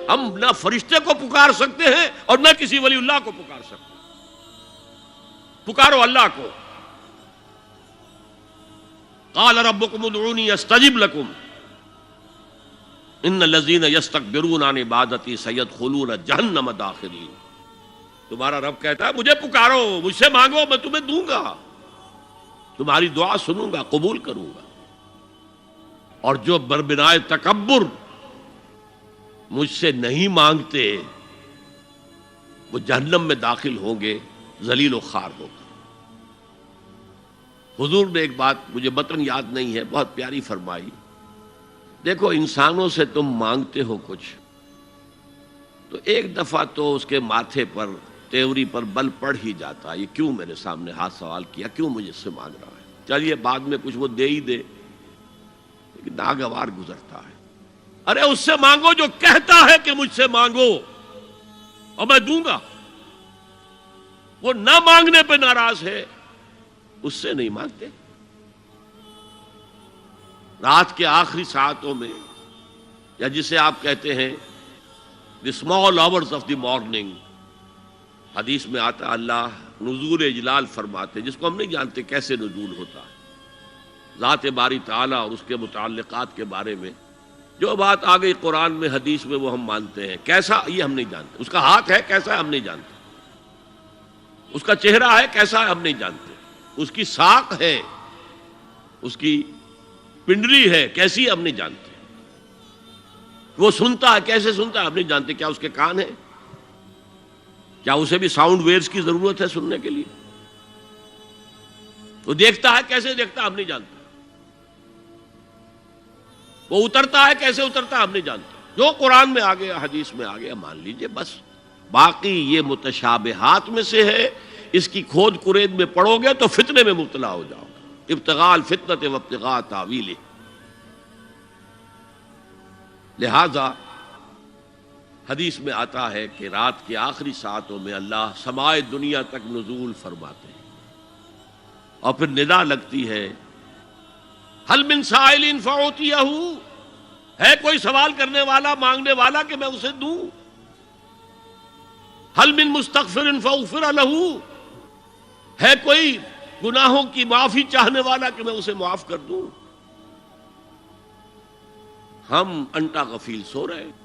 ہم نہ فرشتے کو پکار سکتے ہیں اور نہ کسی ولی اللہ کو پکار سکتے ہیں. پکارو اللہ کو. قال ربکم ادعونی استجب لکم ان الذین یستکبرون عن عبادتی سیدخلون جہنم داخرین. تمہارا رب کہتا ہے مجھے پکارو، مجھ سے مانگو، میں تمہیں دوں گا، تمہاری دعا سنوں گا، قبول کروں گا. اور جو بربنائے تکبر مجھ سے نہیں مانگتے وہ جہنم میں داخل ہوں گے، ذلیل و خوار ہو کر. حضور نے ایک بات مجھے متن یاد نہیں ہے، بہت پیاری فرمائی. دیکھو انسانوں سے تم مانگتے ہو کچھ تو ایک دفعہ تو اس کے ماتھے پر تیوری پر بل پڑ ہی جاتا ہے، یہ کیوں میرے سامنے ہاتھ سوال کیا، کیوں مجھے اس سے مانگ رہا ہے، چلیے بعد میں کچھ وہ دے ہی دے. لیکن ناگوار گزرتا ہے. ارے اس سے مانگو جو کہتا ہے کہ مجھ سے مانگو اور میں دوں گا. وہ نہ مانگنے پہ ناراض ہے، اس سے نہیں مانگتے. رات کے آخری ساعتوں میں، یا جسے آپ کہتے ہیں the small hours of the morning، حدیث میں آتا اللہ نزول اجلال فرماتے، جس کو ہم نہیں جانتے کیسے نزول ہوتا ہے. ذات باری تعالیٰ اور اس کے متعلقات کے بارے میں جو بات آ گئی قرآن میں حدیث میں وہ ہم مانتے ہیں. کیسا یہ ہم نہیں جانتے. اس کا ہاتھ ہے کیسا ہے ہم نہیں جانتے. اس کا چہرہ ہے کیسا ہے ہم نہیں جانتے. اس کی ساق ہے، اس کی پنڈلی ہے کیسی ہے ہم نہیں جانتے. وہ سنتا ہے کیسے سنتا ہے ہم نہیں جانتے. کیا اس کے کان ہیں؟ کیا اسے بھی ساؤنڈ ویوز کی ضرورت ہے سننے کے لیے؟ وہ دیکھتا ہے کیسے دیکھتا ہے ہم نہیں جانتے. وہ اترتا ہے کیسے اترتا ہے ہم نہیں جانتے. جو قرآن میں آ گیا حدیث میں آ گیا مان لیجئے بس. باقی یہ متشابہات میں سے ہے، اس کی کھود کرید میں پڑو گے تو فتنے میں مبتلا ہو جاؤ گے. ابتغاء الفتنۃ وابتغاء تاویلہ. لہذا حدیث میں آتا ہے کہ رات کے آخری ساعتوں میں اللہ سمائے دنیا تک نزول فرماتے ہیں اور پھر ندا لگتی ہے حل من سائل فاعطیہ، ہے کوئی سوال کرنے والا مانگنے والا کہ میں اسے دوں. حل من مستغفر فاغفر لہ، ہے کوئی گناہوں کی معافی چاہنے والا کہ میں اسے معاف کر دوں. ہم انٹا غفیل سو رہے ہیں.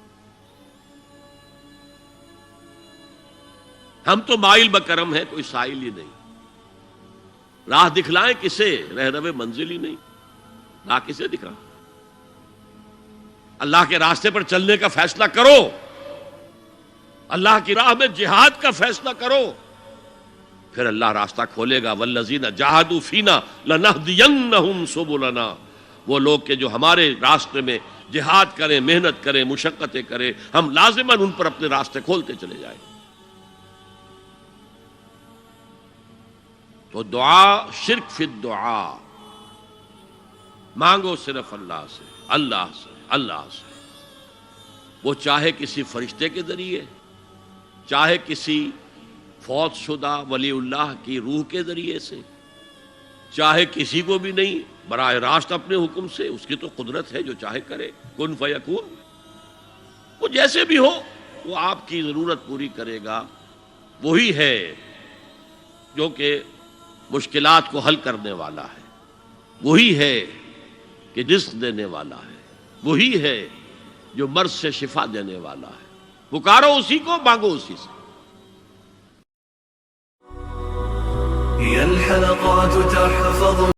ہم تو مائل بکرم ہیں، کوئی سائل ہی نہیں. راہ دکھلائیں کسے، رہنما منزل ہی نہیں. راہ کسے دکھا؟ اللہ کے راستے پر چلنے کا فیصلہ کرو، اللہ کی راہ میں جہاد کا فیصلہ کرو، پھر اللہ راستہ کھولے گا. والذین جاہدوا فینا لنہدینہم سبلنا. وہ لوگ کہ جو ہمارے راستے میں جہاد کریں، محنت کریں، مشقتیں کریں، ہم لازماً ان پر اپنے راستے کھولتے چلے جائیں. تو دعا شرک فی الدعا. مانگو صرف اللہ سے، اللہ سے، اللہ سے. وہ چاہے کسی فرشتے کے ذریعے، چاہے کسی فوت شدہ ولی اللہ کی روح کے ذریعے سے، چاہے کسی کو بھی نہیں، براہ راست اپنے حکم سے. اس کی تو قدرت ہے، جو چاہے کرے. کن فیکون. وہ جیسے بھی ہو وہ آپ کی ضرورت پوری کرے گا. وہی ہے جو کہ مشکلات کو حل کرنے والا ہے، وہی ہے کہ رزق دینے والا ہے، وہی ہے جو مرض سے شفا دینے والا ہے. پکارو اسی کو، مانگو اسی سے. هي الحلقات تحفظ